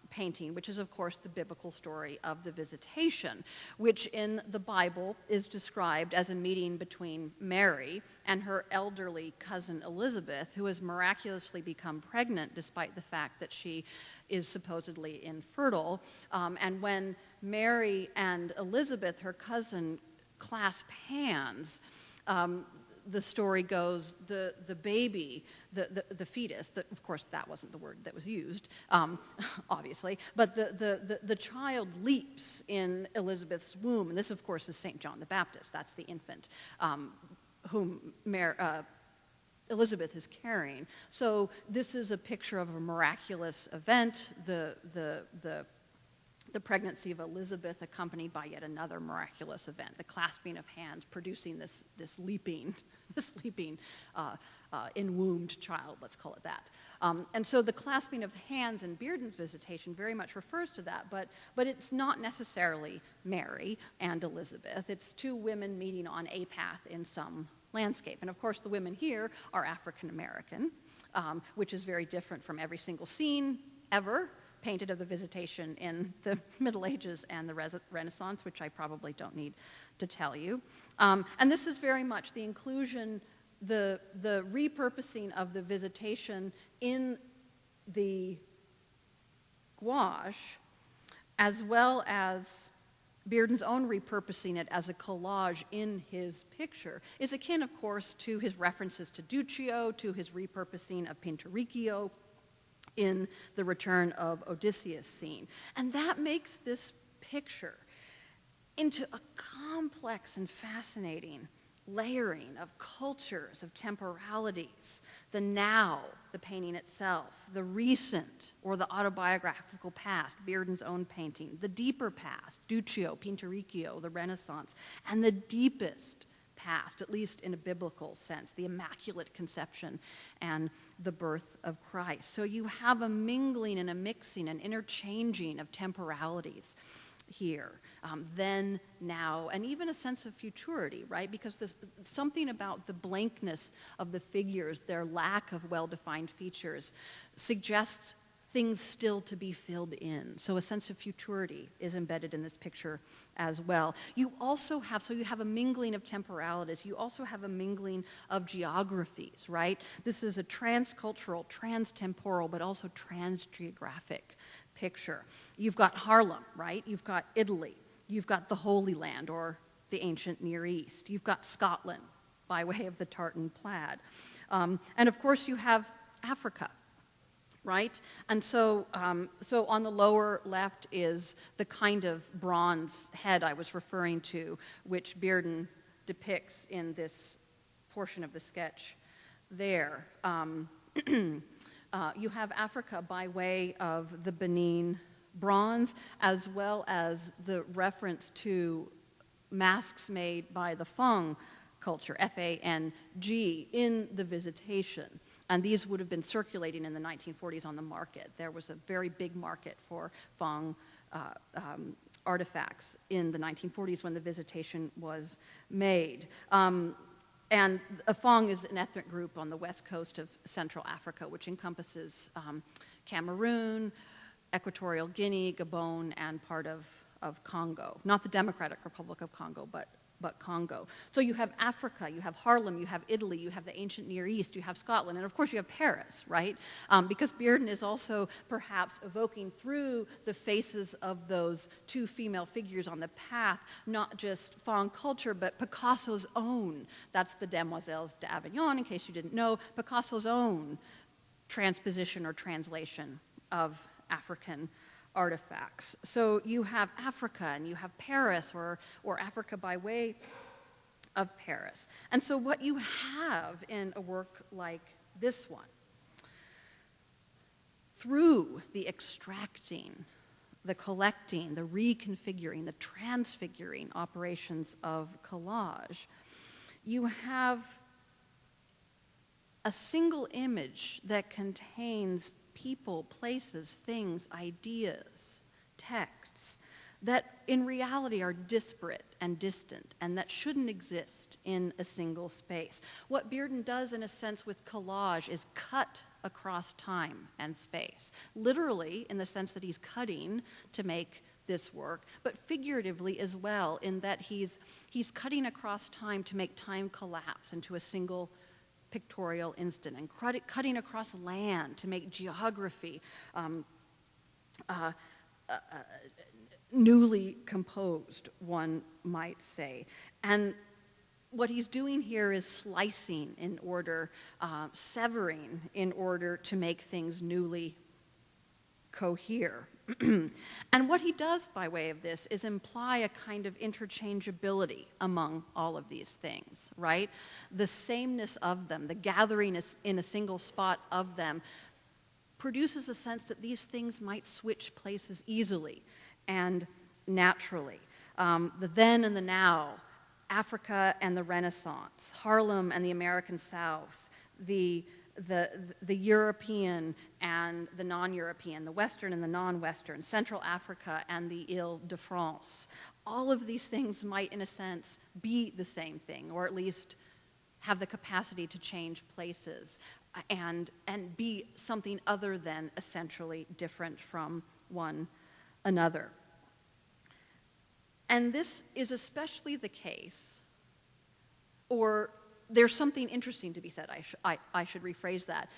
painting, which is of course the biblical story of the Visitation, which in the Bible is described as a meeting between Mary and her elderly cousin Elizabeth, who has miraculously become pregnant despite the fact that she is supposedly infertile. And when Mary and Elizabeth, her cousin, clasp hands, the story goes, the baby, the fetus, of course that wasn't the word that was used, obviously, but the child leaps in Elizabeth's womb, and this of course is St. John the Baptist. That's the infant whom Elizabeth is carrying. So this is a picture of a miraculous event, the pregnancy of Elizabeth accompanied by yet another miraculous event, the clasping of hands producing this leaping enwombed child, let's call it that. And so the clasping of hands in Bearden's Visitation very much refers to that, but it's not necessarily Mary and Elizabeth. It's two women meeting on a path in some landscape. And of course the women here are African American, which is very different from every single scene ever painted of the Visitation in the Middle Ages and the Renaissance, which I probably don't need to tell you. And this is very much the inclusion, the repurposing of the Visitation in the gouache, as well as Bearden's own repurposing it as a collage in his picture, is akin, of course, to his references to Duccio, to his repurposing of Pinturicchio in the Return of Odysseus scene. And that makes this picture into a complex and fascinating layering of cultures, of temporalities, the now, the painting itself, the recent or the autobiographical past, Bearden's own painting, the deeper past, Duccio, Pinturicchio, the Renaissance, and the deepest past, at least in a biblical sense, the Immaculate Conception and the birth of Christ. So you have a mingling and a mixing and interchanging of temporalities here, then, now, and even a sense of futurity, right? Because something about the blankness of the figures, their lack of well-defined features, suggests things still to be filled in. So a sense of futurity is embedded in this picture as well. You also have, so you have a mingling of temporalities. You also have a mingling of geographies, right? This is a transcultural, transtemporal, but also transgeographic picture. You've got Harlem, right? You've got Italy. You've got the Holy Land, or the ancient Near East. You've got Scotland by way of the tartan plaid. And of course you have Africa, right? And so, so on the lower left is the kind of bronze head I was referring to, which Bearden depicts in this portion of the sketch there. You have Africa by way of the Benin bronze, as well as the reference to masks made by the Fang culture, F-A-N-G, in the Visitation. And these would have been circulating in the 1940s on the market. There was a very big market for Fang artifacts in the 1940s when the Visitation was made. And a Fang is an ethnic group on the west coast of Central Africa, which encompasses Cameroon, Equatorial Guinea, Gabon, and part of Congo. Not the Democratic Republic of Congo, but Congo. So you have Africa, you have Harlem, you have Italy, you have the ancient Near East, you have Scotland, and of course you have Paris, right? Because Bearden is also perhaps evoking through the faces of those two female figures on the path, not just Fang culture, but Picasso's own. That's the Demoiselles d'Avignon, in case you didn't know, Picasso's own transposition or translation of African artifacts. So you have Africa and you have Paris or Africa by way of Paris. And so what you have in a work like this one, through the extracting, the collecting, the reconfiguring, the transfiguring operations of collage, you have a single image that contains people, places, things, ideas, texts that in reality are disparate and distant and that shouldn't exist in a single space. What Bearden does in a sense with collage is cut across time and space, literally in the sense that he's cutting to make this work, but figuratively as well in that he's cutting across time to make time collapse into a single pictorial instant, and cutting across land to make geography newly composed, one might say. And what he's doing here is slicing in order, severing in order to make things newly cohere. And what he does by way of this is imply a kind of interchangeability among all of these things, right? The sameness of them, the gathering in a single spot of them, produces a sense that these things might switch places easily and naturally. The then and the now, Africa and the Renaissance, Harlem and the American South, the European and the non-European, the Western and the non-Western, Central Africa and the Ile-de-France. All of these things might, in a sense, be the same thing, or at least have the capacity to change places and be something other than essentially different from one another. And this is especially the case, or there's something interesting to be said, I should rephrase that,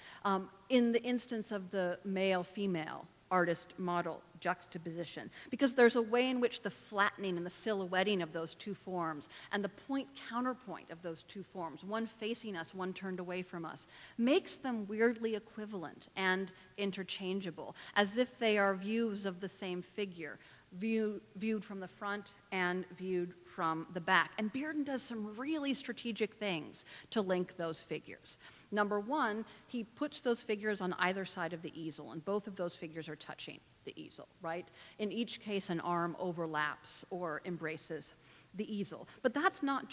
in the instance of the male-female artist-model juxtaposition, because there's a way in which the flattening and the silhouetting of those two forms and the point-counterpoint of those two forms, one facing us, one turned away from us, makes them weirdly equivalent and interchangeable, as if they are views of the same figure, viewed from the front and viewed from the back. And Bearden does some really strategic things to link those figures. Number one, he puts those figures on either side of the easel, and both of those figures are touching the easel, right? In each case, an arm overlaps or embraces the easel. But that's not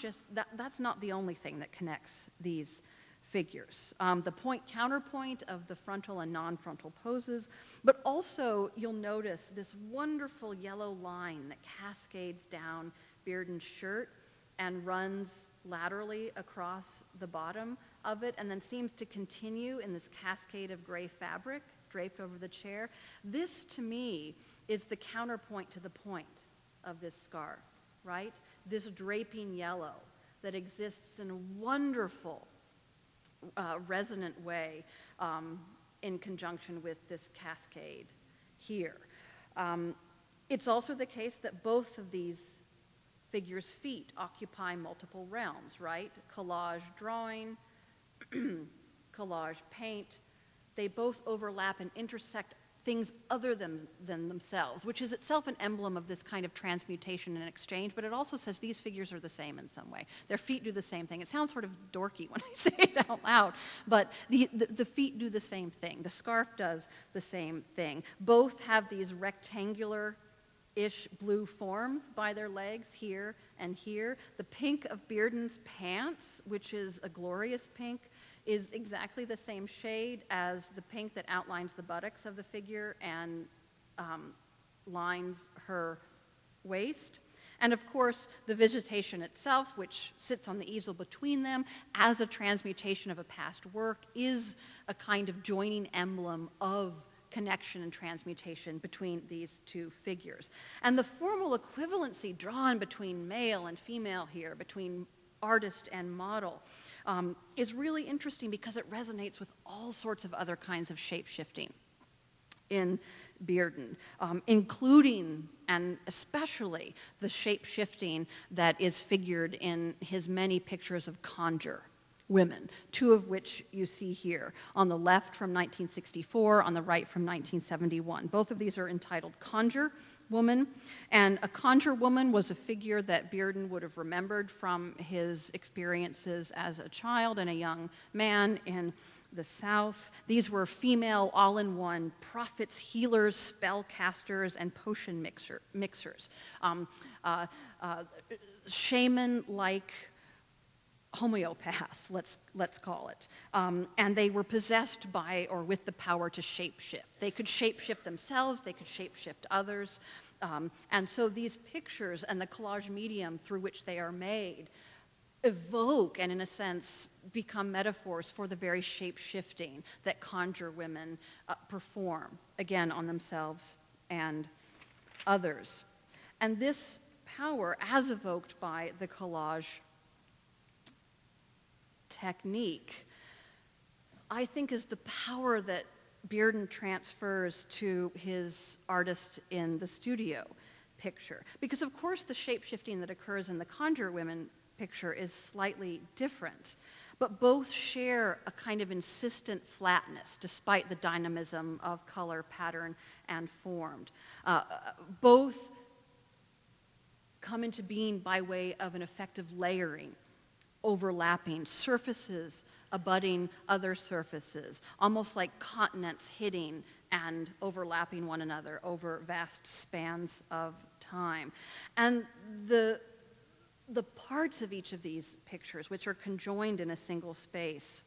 the only thing that connects these figures. The point-counterpoint of the frontal and non-frontal poses, but also you'll notice this wonderful yellow line that cascades down Bearden's shirt and runs laterally across the bottom of it and then seems to continue in this cascade of gray fabric draped over the chair. This, to me, is the counterpoint to the point of this scarf, right? This draping yellow that exists in a wonderful resonant way in conjunction with this cascade here. It's also the case that both of these figures' feet occupy multiple realms, right? Collage drawing, collage paint, they both overlap and intersect things other than themselves, which is itself an emblem of this kind of transmutation and exchange, but it also says these figures are the same in some way. Their feet do the same thing. It sounds sort of dorky when I say it out loud, but the feet do the same thing. The scarf does the same thing. Both have these rectangular-ish blue forms by their legs here and here. The pink of Bearden's pants, which is a glorious pink, is exactly the same shade as the pink that outlines the buttocks of the figure and lines her waist. And of course, the Visitation itself, which sits on the easel between them as a transmutation of a past work, is a kind of joining emblem of connection and transmutation between these two figures. And the formal equivalency drawn between male and female here, between artist and model, is really interesting because it resonates with all sorts of other kinds of shape-shifting in Bearden, including and especially the shape-shifting that is figured in his many pictures of Conjurer Women, two of which you see here, on the left from 1964, on the right from 1971. Both of these are entitled Conjurer Woman, and a Conjurer Woman was a figure that Bearden would have remembered from his experiences as a child and a young man in the South. These were female all-in-one prophets, healers, spellcasters, and potion mixers. Shaman-like homeopaths, let's call it. And they were possessed by or with the power to shapeshift. They could shapeshift themselves, they could shapeshift others. And so these pictures and the collage medium through which they are made evoke and in a sense become metaphors for the very shape-shifting that Conjurer Women perform, again, on themselves and others. And this power, as evoked by the collage technique, I think is the power that Bearden transfers to his artist in the studio picture. Because of course the shape-shifting that occurs in the Conjurer Women picture is slightly different, but both share a kind of insistent flatness despite the dynamism of color, pattern, and form. Both come into being by way of an effective layering, overlapping surfaces abutting other surfaces, almost like continents hitting and overlapping one another over vast spans of time. And the parts of each of these pictures, which are conjoined in a single space,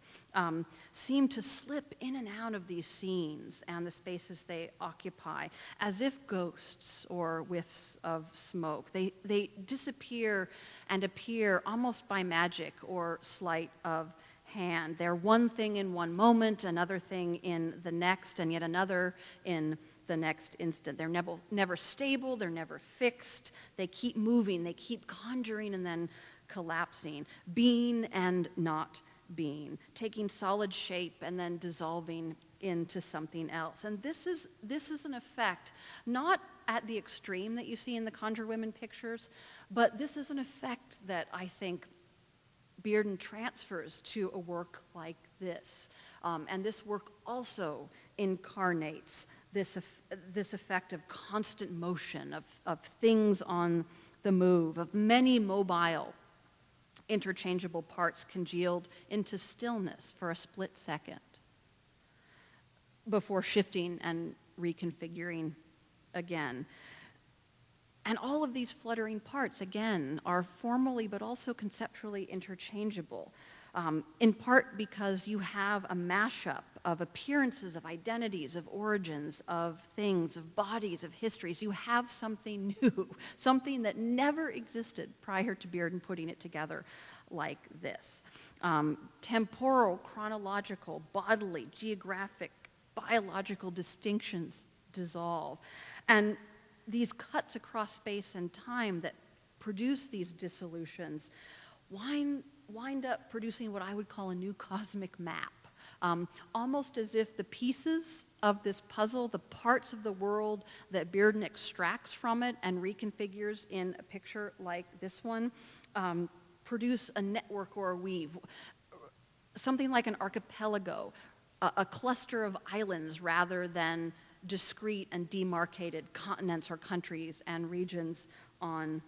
seem to slip in and out of these scenes and the spaces they occupy as if ghosts or whiffs of smoke. They disappear and appear almost by magic or sleight of hand. They're one thing in one moment, another thing in the next, and yet another in the next instant. They're never stable, they're never fixed. They keep moving, they keep conjuring and then collapsing, being and not being, taking solid shape and then dissolving into something else. And this is an effect, not at the extreme that you see in the Conjurer Women pictures, but this is an effect that I think Bearden transfers to a work like this. And this work also incarnates this effect of constant motion, of things on the move, of many mobile, interchangeable parts congealed into stillness for a split second before shifting and reconfiguring again. And all of these fluttering parts, again, are formally but also conceptually interchangeable, in part because you have a mashup of appearances, of identities, of origins, of things, of bodies, of histories. You have something new, something that never existed prior to Bearden putting it together like this. Temporal, chronological, bodily, geographic, biological distinctions dissolve. And these cuts across space and time that produce these dissolutions wind up producing what I would call a new cosmic map. Almost as if the pieces of this puzzle, the parts of the world that Bearden extracts from it and reconfigures in a picture like this one, produce a network or a weave, something like an archipelago, a cluster of islands rather than discrete and demarcated continents or countries and regions on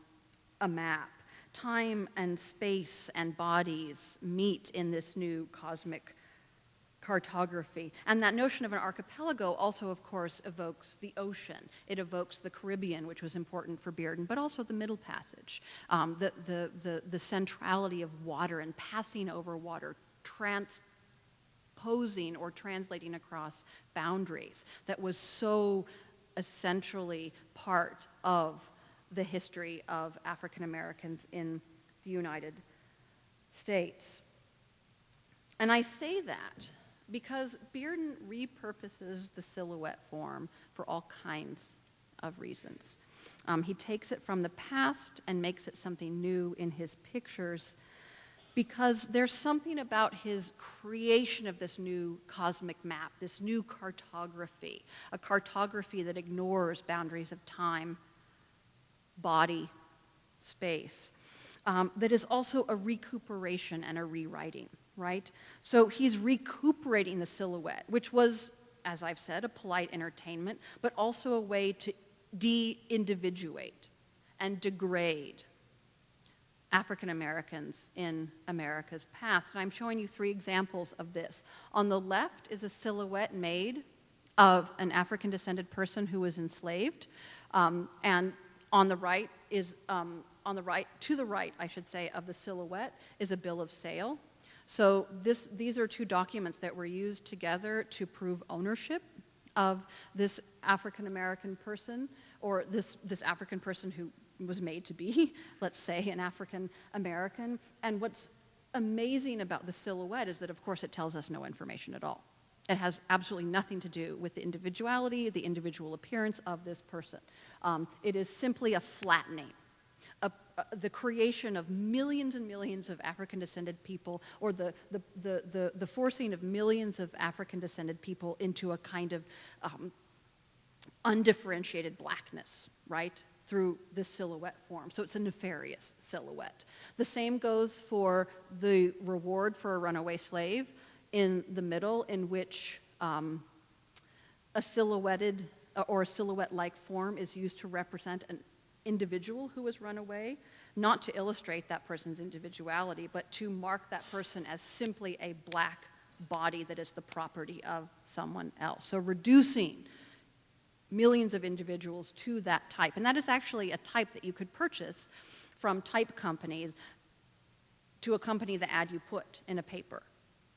a map. Time and space and bodies meet in this new cosmic cartography. And that notion of an archipelago also, of course, evokes the ocean. It evokes the Caribbean, which was important for Bearden, but also the Middle Passage, the centrality of water and passing over water, transposing or translating across boundaries that was so essentially part of the history of African Americans in the United States. And I say that because Bearden repurposes the silhouette form for all kinds of reasons. He takes it from the past and makes it something new in his pictures because there's something about his creation of this new cosmic map, this new cartography, a cartography that ignores boundaries of time, body, space, that is also a recuperation and a rewriting, right? So he's recuperating the silhouette, which was, as I've said, a polite entertainment, but also a way to de-individuate and degrade African Americans in America's past. And I'm showing you 3 examples of this. On the left is a silhouette made of an African descended person who was enslaved, and on the right is, to the right, I should say, of the silhouette is a bill of sale. So these are 2 documents that were used together to prove ownership of this African American person, or this African person who was made to be, let's say, an African American. And what's amazing about the silhouette is that, of course, it tells us no information at all. It has absolutely nothing to do with the individuality, the individual appearance of this person. It is simply a flattening, the creation of millions and millions of African-descended people, or the forcing of millions of African-descended people into a kind of undifferentiated blackness, right, through this silhouette form. So it's a nefarious silhouette. The same goes for the reward for a runaway slave in the middle, in which a silhouetted or a silhouette-like form is used to represent an individual who was run away, not to illustrate that person's individuality, but to mark that person as simply a black body that is the property of someone else. So reducing millions of individuals to that type. And that is actually a type that you could purchase from type companies to accompany the ad you put in a paper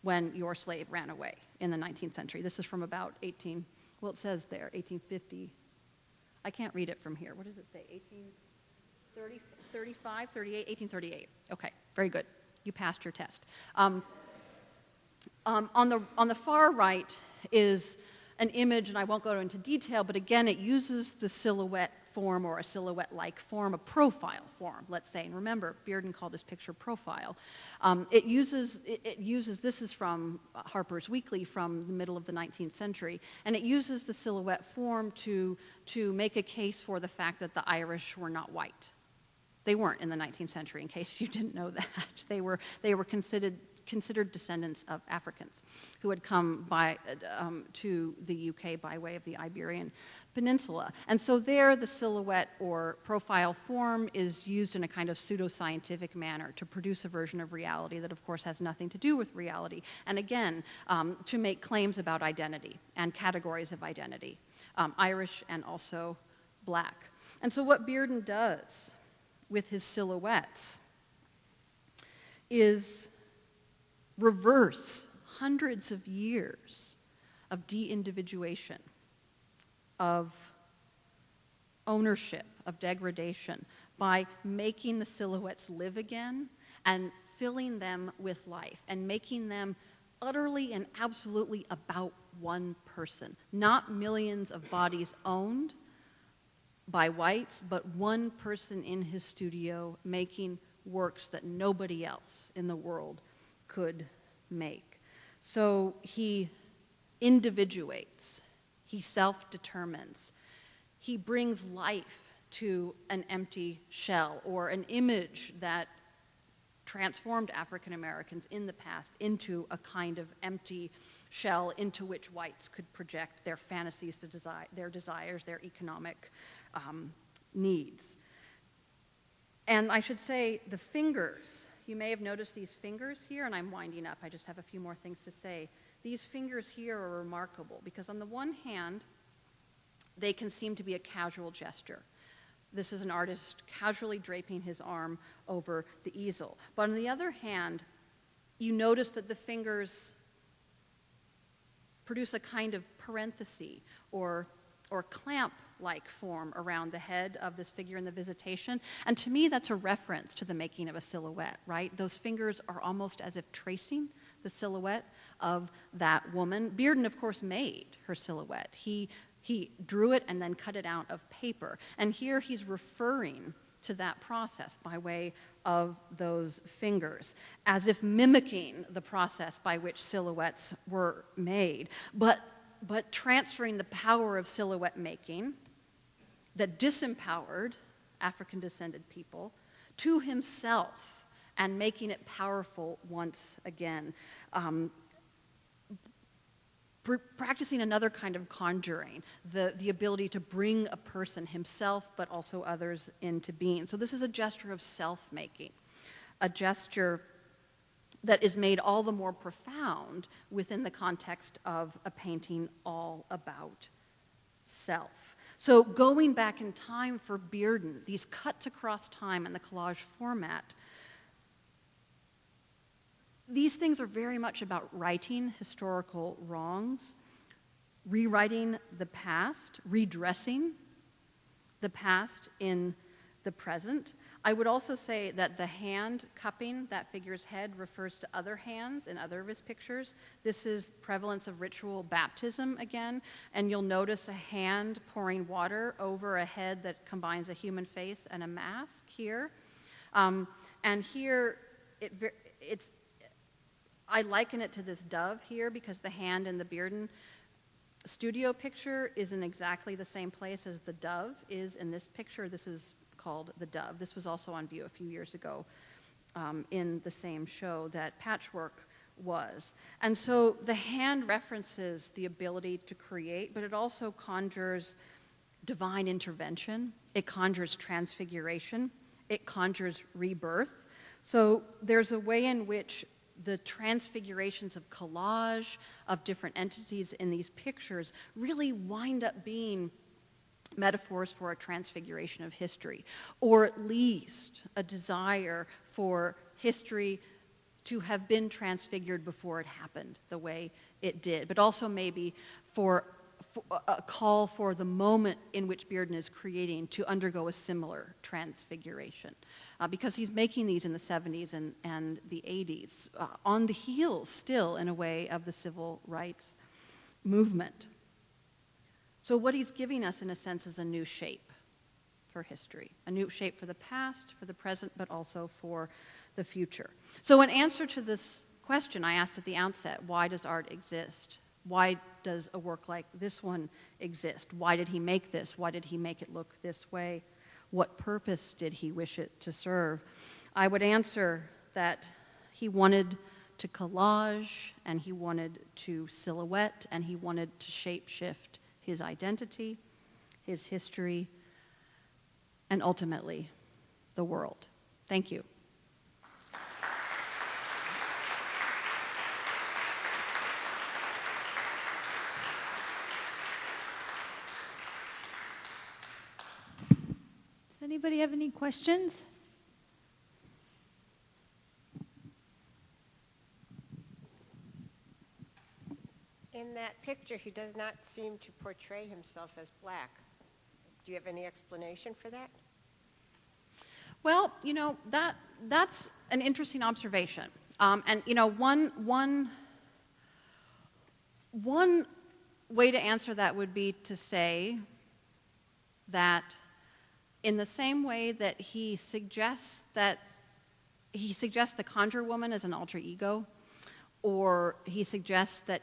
when your slave ran away in the 19th century. This is from about it says there, 1850. I can't read it from here. What does it say? 1835, 38, 1838. Okay, very good. You passed your test. On the far right is an image, and I won't go into detail, but again, it uses the silhouette form, or a silhouette-like form, a profile form, let's say. And remember, Bearden called his picture profile. It uses, this is from Harper's Weekly from the middle of the 19th century, and it uses the silhouette form to make a case for the fact that the Irish were not white. They weren't in the 19th century, in case you didn't know that. They were considered descendants of Africans who had come to the UK by way of the Iberian Peninsula. And so there, the silhouette or profile form is used in a kind of pseudoscientific manner to produce a version of reality that, of course, has nothing to do with reality. And again, to make claims about identity and categories of identity, Irish and also black. And so what Bearden does with his silhouettes is reverse hundreds of years of de-individuation, of ownership, of degradation, by making the silhouettes live again and filling them with life and making them utterly and absolutely about one person. Not millions of bodies owned by whites, but one person in his studio making works that nobody else in the world could make. So he individuates, he self-determines, he brings life to an empty shell or an image that transformed African Americans in the past into a kind of empty shell into which whites could project their fantasies, their desires, their economic needs. And I should say the fingers, you may have noticed these fingers here, and I'm winding up, I just have a few more things to say. These fingers here are remarkable because on the one hand, they can seem to be a casual gesture. This is an artist casually draping his arm over the easel. But on the other hand, you notice that the fingers produce a kind of parenthesis or or clamp-like form around the head of this figure in the Visitation. And to me, that's a reference to the making of a silhouette, right? Those fingers are almost as if tracing the silhouette of that woman. Bearden, of course, made her silhouette. He drew it and then cut it out of paper. And here he's referring to that process by way of those fingers, as if mimicking the process by which silhouettes were made, but transferring the power of silhouette making that disempowered African-descended people to himself and making it powerful once again. Practicing another kind of conjuring, the ability to bring a person, himself, but also others into being. So this is a gesture of self-making, a gesture that is made all the more profound within the context of a painting all about self. So going back in time for Bearden, these cuts across time in the collage format, these things are very much about righting historical wrongs, rewriting the past, redressing the past in the present. I would also say that the hand cupping that figure's head refers to other hands in other of his pictures. This is prevalence of ritual baptism again, and you'll notice a hand pouring water over a head that combines a human face and a mask here. And here, I liken it to this dove here because the hand in the Bearden studio picture is in exactly the same place as the dove is in this picture. This is called the dove. This was also on view a few years ago in the same show that Patchwork was. And so the hand references the ability to create, but it also conjures divine intervention. It conjures transfiguration. It conjures rebirth. So there's a way in which the transfigurations of collage of different entities in these pictures really wind up being metaphors for a transfiguration of history, or at least a desire for history to have been transfigured before it happened the way it did, but also maybe for a call for the moment in which Bearden is creating to undergo a similar transfiguration. Because he's making these in the 70s and the 80s, on the heels still, in a way, of the civil rights movement. So what he's giving us, in a sense, is a new shape for history, a new shape for the past, for the present, but also for the future. So in answer to this question I asked at the outset, why does art exist? Why does a work like this one exist? Why did he make this? Why did he make it look this way? What purpose did he wish it to serve? I would answer that he wanted to collage, and he wanted to silhouette, and he wanted to shape-shift his identity, his history, and ultimately, the world. Thank you. Does anybody have any questions? In that picture, he does not seem to portray himself as black. Do you have any explanation for that? Well, that's an interesting observation. And one way to answer that would be to say that in the same way that he suggests the Conjurer Woman as an alter ego, or he suggests that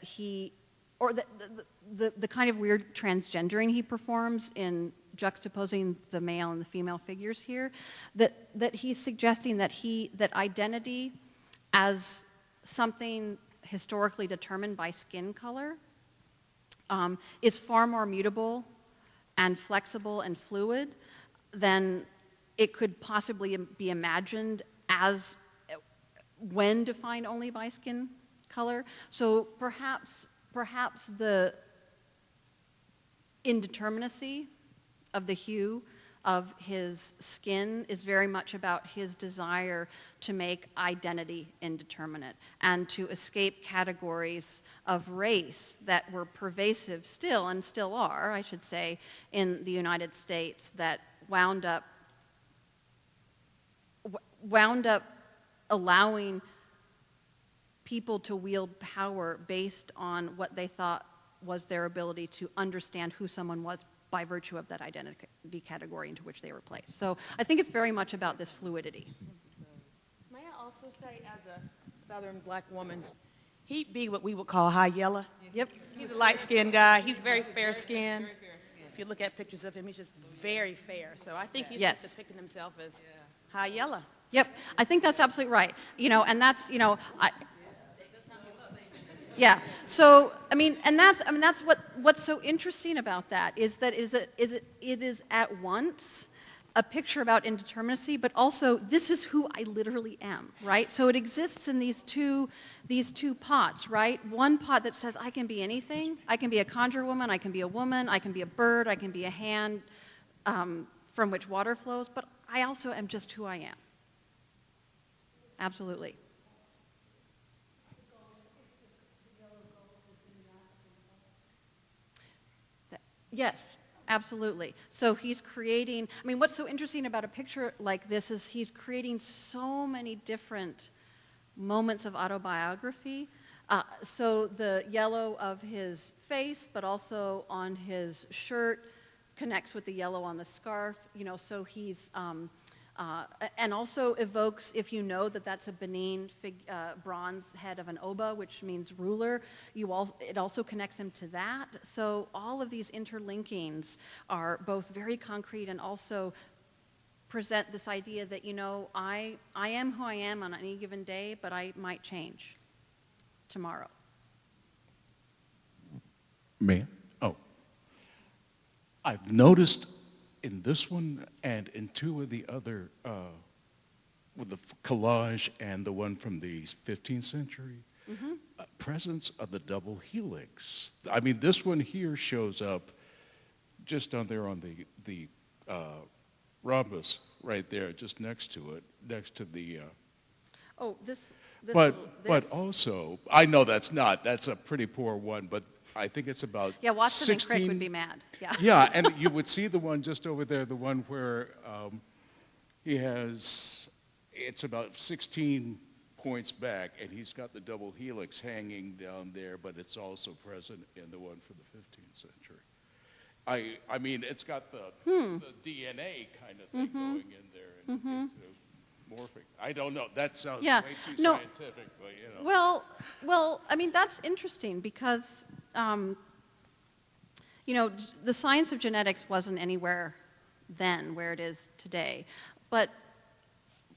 the kind of weird transgendering he performs in juxtaposing the male and the female figures here, that he's suggesting that identity as something historically determined by skin color is far more mutable and flexible and fluid than it could possibly be imagined as when defined only by skin color. So perhaps the indeterminacy of the hue of his skin is very much about his desire to make identity indeterminate and to escape categories of race that were pervasive still, and still are, I should say, in the United States, that wound up allowing people to wield power based on what they thought was their ability to understand who someone was by virtue of that identity category into which they were placed. So I think it's very much about this fluidity. May I also say, as a Southern black woman, he'd be what we would call high yellow. Yep. He's a light-skinned guy. He's very fair-skinned. If you look at pictures of him, he's just very fair. So I think he's Yes. just depicting himself as high yellow. Yep, I think that's absolutely right. And that's, yeah. So, that's what's so interesting about that is that it is at once a picture about indeterminacy, but also this is who I literally am, right? So it exists in these two pots, right? One pot that says I can be anything. I can be a conjurer woman. I can be a woman. I can be a bird. I can be a hand from which water flows. But I also am just who I am. Absolutely. Yes, absolutely. So he's creating, what's so interesting about a picture like this is he's creating so many different moments of autobiography. So the yellow of his face, but also on his shirt, connects with the yellow on the scarf. So he's, and also evokes, if you know that that's a Benin bronze head of an Oba, which means ruler, it also connects him to that. So all of these interlinkings are both very concrete and also present this idea that, I am who I am on any given day, but I might change tomorrow. Man, I've noticed in this one and in two of the other, with the collage and the one from the 15th century, presence of the double helix. This one here shows up just down there on the rhombus right there, just next to it, next to the... But also, I know that's a pretty poor one, but I think it's about Watson 16, and Crick would be mad. Yeah. Yeah, and you would see the one just over there, the one where it's about 16 points back, and he's got the double helix hanging down there, but it's also present in the one from the 15th century. It's got the DNA kind of thing going in there and into morphing. I don't know. That sounds way too scientific, but Well, that's interesting because, the science of genetics wasn't anywhere then where it is today. But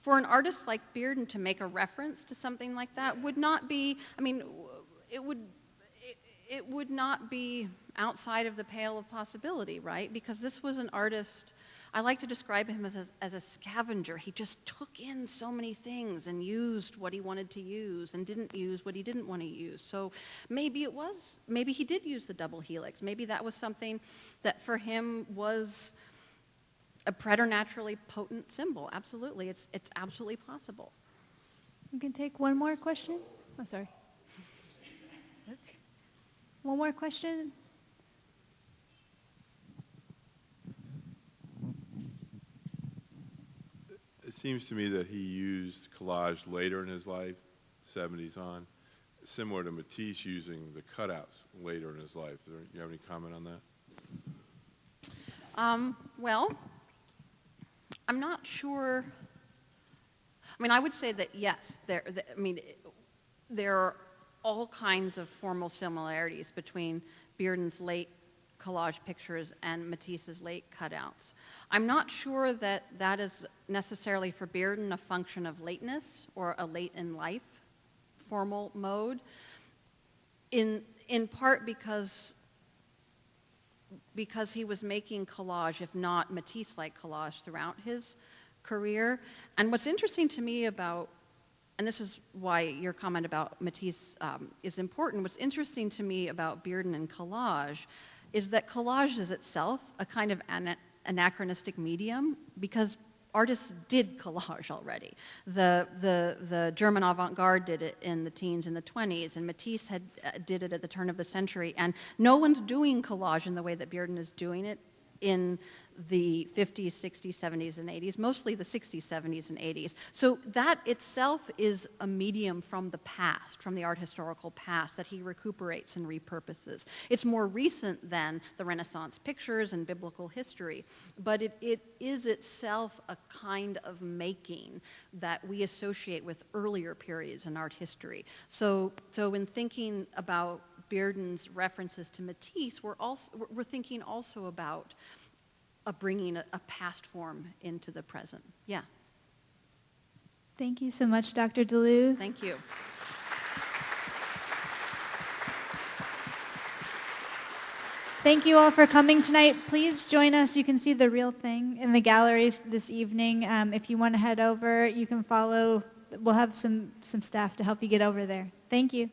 for an artist like Bearden to make a reference to something like that would not be, it would not be outside of the pale of possibility, right? Because this was an artist, I like to describe him as a scavenger. He just took in so many things and used what he wanted to use and didn't use what he didn't want to use. So maybe he did use the double helix. Maybe that was something that for him was a preternaturally potent symbol. Absolutely. It's absolutely possible. We can take one more question. Oh, sorry. One more question. It seems to me that he used collage later in his life, 70s on, similar to Matisse using the cutouts later in his life. Do you have any comment on that? Well, I'm not sure. I would say that yes, there are all kinds of formal similarities between Bearden's late collage pictures and Matisse's late cutouts. I'm not sure that that is necessarily for Bearden a function of lateness or a late in life formal mode, in part because he was making collage, if not Matisse-like collage, throughout his career. And what's interesting to me about, and this is why your comment about Matisse is important, what's interesting to me about Bearden and collage is that collage is itself a kind of anachronistic medium because artists did collage already. The German avant-garde did it in the teens and the 20s, and Matisse did it at the turn of the century. And no one's doing collage in the way that Bearden is doing it in the 50s, 60s, 70s, and 80s, mostly the 60s, 70s, and 80s. So that itself is a medium from the past, from the art historical past, that he recuperates and repurposes. It's more recent than the Renaissance pictures and biblical history, but it is itself a kind of making that we associate with earlier periods in art history. So in thinking about Bearden's references to Matisse, we're thinking also about bringing a past form into the present. Yeah. Thank you so much, Dr. DeLue. Thank you. Thank you all for coming tonight. Please join us. You can see the real thing in the galleries this evening. If you want to head over, you can follow. We'll have some staff to help you get over there. Thank you.